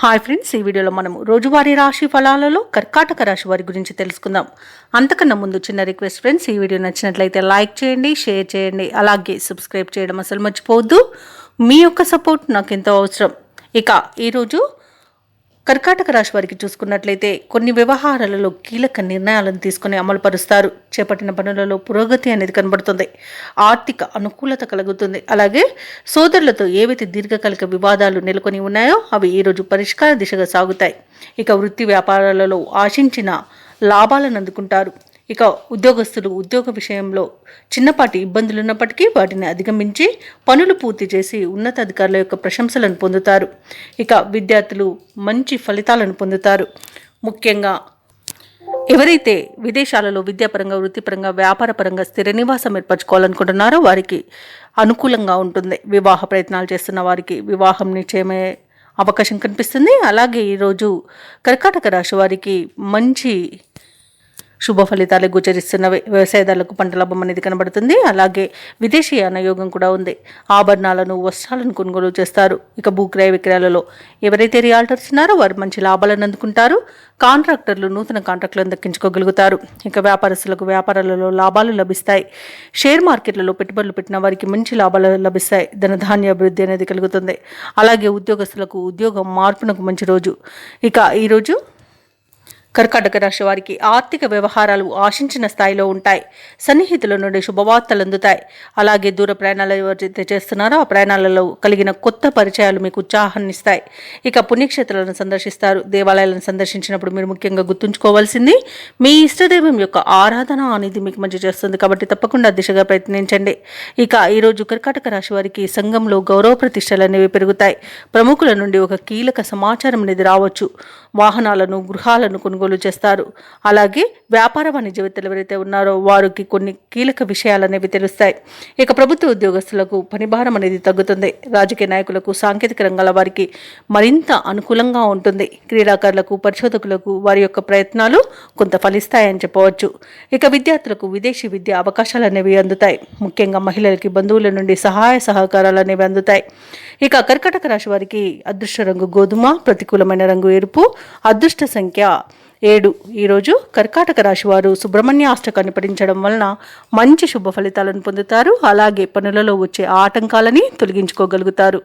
Hi friends, ఈ వీడియోలో మనము రోజువారీ రాశి ఫలాలలో కర్కాటక రాశి వారి గురించి తెలుసుకుందాం. అంతకన్నా ముందు చిన్న రిక్వెస్ట్ ఫ్రెండ్స్, ఈ వీడియో నచ్చినట్లయితే లైక్ చేయండి, షేర్ చేయండి, అలాగే సబ్స్క్రైబ్ చేయడం అసలు మర్చిపోవద్దు. మీ యొక్క సపోర్ట్ నాకు ఎంతో అవసరం. ఇక ఈరోజు కర్కాటక రాశి వారికి చూసుకున్నట్లయితే కొన్ని వ్యవహారాలలో కీలక నిర్ణయాలను తీసుకుని అమలుపరుస్తారు. చేపట్టిన పనులలో పురోగతి అనేది కనబడుతుంది. ఆర్థిక అనుకూలత కలుగుతుంది. అలాగే సోదరులతో ఏవైతే దీర్ఘకాలిక వివాదాలు నెలకొని ఉన్నాయో అవి ఈరోజు పరిష్కార దిశగా సాగుతాయి. ఇక వృత్తి వ్యాపారాలలో ఆశించిన లాభాలను అందుకుంటారు. ఇక ఉద్యోగస్తులు ఉద్యోగ విషయంలో చిన్నపాటి ఇబ్బందులు ఉన్నప్పటికీ వాటిని అధిగమించి పనులు పూర్తి చేసి ఉన్నతాధికారుల యొక్క ప్రశంసలను పొందుతారు. ఇక విద్యార్థులు మంచి ఫలితాలను పొందుతారు. ముఖ్యంగా ఎవరైతే విదేశాలలో విద్యాపరంగా, వృత్తిపరంగా, వ్యాపారపరంగా స్థిర నివాసం ఏర్పరచుకోవాలనుకుంటున్నారో వారికి అనుకూలంగా ఉంటుంది. వివాహ ప్రయత్నాలు చేస్తున్న వారికి వివాహం నిశ్చయమయ్యే అవకాశం కనిపిస్తుంది. అలాగే ఈరోజు కర్కాటక రాశి వారికి మంచి శుభ ఫలితాలు గోచరిస్తున్నవి. వ్యవసాయదారులకు పంట లాభం అనేది కనబడుతుంది. అలాగే విదేశీయాన యోగం కూడా ఉంది. ఆభరణాలను, వస్త్రాలను కొనుగోలు చేస్తారు. ఇక భూక్రయ విక్రయాలలో ఎవరైతే రియాల్టర్స్ ఉన్నారో వారు మంచి లాభాలను అందుకుంటారు. కాంట్రాక్టర్లు నూతన కాంట్రాక్టులను దక్కించుకోగలుగుతారు. ఇక వ్యాపారస్తులకు వ్యాపారాలలో లాభాలు లభిస్తాయి. షేర్ మార్కెట్లలో పెట్టుబడులు పెట్టిన వారికి మంచి లాభాలు లభిస్తాయి. ధనధాన్య అభివృద్ధి అనేది కలుగుతుంది. అలాగే ఉద్యోగస్తులకు ఉద్యోగం మార్పునకు మంచి రోజు. ఇక ఈరోజు కర్కాటక రాశి వారికి ఆర్థిక వ్యవహారాలు ఆశించిన స్థాయిలో ఉంటాయి. సన్నిహితుల నుండి శుభవార్తలు అందుతాయి. అలాగే దూర ప్రయాణాలు ఎవరైతే చేస్తున్నారో ఆ ప్రయాణాలలో కలిగిన కొత్త పరిచయాలు మీకు ఉత్సాహాన్ని ఇస్తాయి. ఇక పుణ్యక్షేత్రాలను సందర్శిస్తారు. దేవాలయాలను సందర్శించినప్పుడు మీరు ముఖ్యంగా గుర్తుంచుకోవాల్సింది మీ ఇష్టదైవం యొక్క ఆరాధన అనేది మీకు మంచి చేస్తుంది. కాబట్టి తప్పకుండా దిశగా ప్రయత్నించండి. ఇక ఈరోజు కర్కాటక రాశి వారికి సంఘంలో గౌరవ ప్రతిష్టలు అనేవి పెరుగుతాయి. ప్రముఖుల నుండి ఒక కీలక సమాచారం అనేది రావచ్చు. వాహనాలను, గృహాలను కొనుగోలు చేస్తారు. అలాగే వ్యాపార వాణిజ్యవేత్తలు ఎవరైతే ఉన్నారో వారికి కొన్ని కీలక విషయాలు అనేవి తెలుస్తాయి. ఇక ప్రభుత్వ ఉద్యోగస్తులకు పనిభారం అనేది తగ్గుతుంది. రాజకీయ నాయకులకు, సాంకేతిక రంగాల వారికి మరింత అనుకూలంగా ఉంటుంది. క్రీడాకారులకు, పరిశోధకులకు వారి యొక్క ప్రయత్నాలు కొంత ఫలిస్తాయని చెప్పవచ్చు. ఇక విద్యార్థులకు విదేశీ విద్య అవకాశాలు అనేవి అందుతాయి. ముఖ్యంగా మహిళలకి బంధువుల నుండి సహాయ సహకారాలు అనేవి అందుతాయి. ఇక కర్కాటక రాశి వారికి అదృష్ట రంగు గోధుమ, ప్రతికూలమైన రంగు ఎరుపు, అదృష్ట సంఖ్య 7. ఈరోజు కర్కాటక రాశి వారు సుబ్రహ్మణ్య అష్టకాన్ని పఠించడం వలన మంచి శుభ ఫలితాలను పొందుతారు. అలాగే పనులలో వచ్చే ఆటంకాలని తొలగించుకోగలుగుతారు.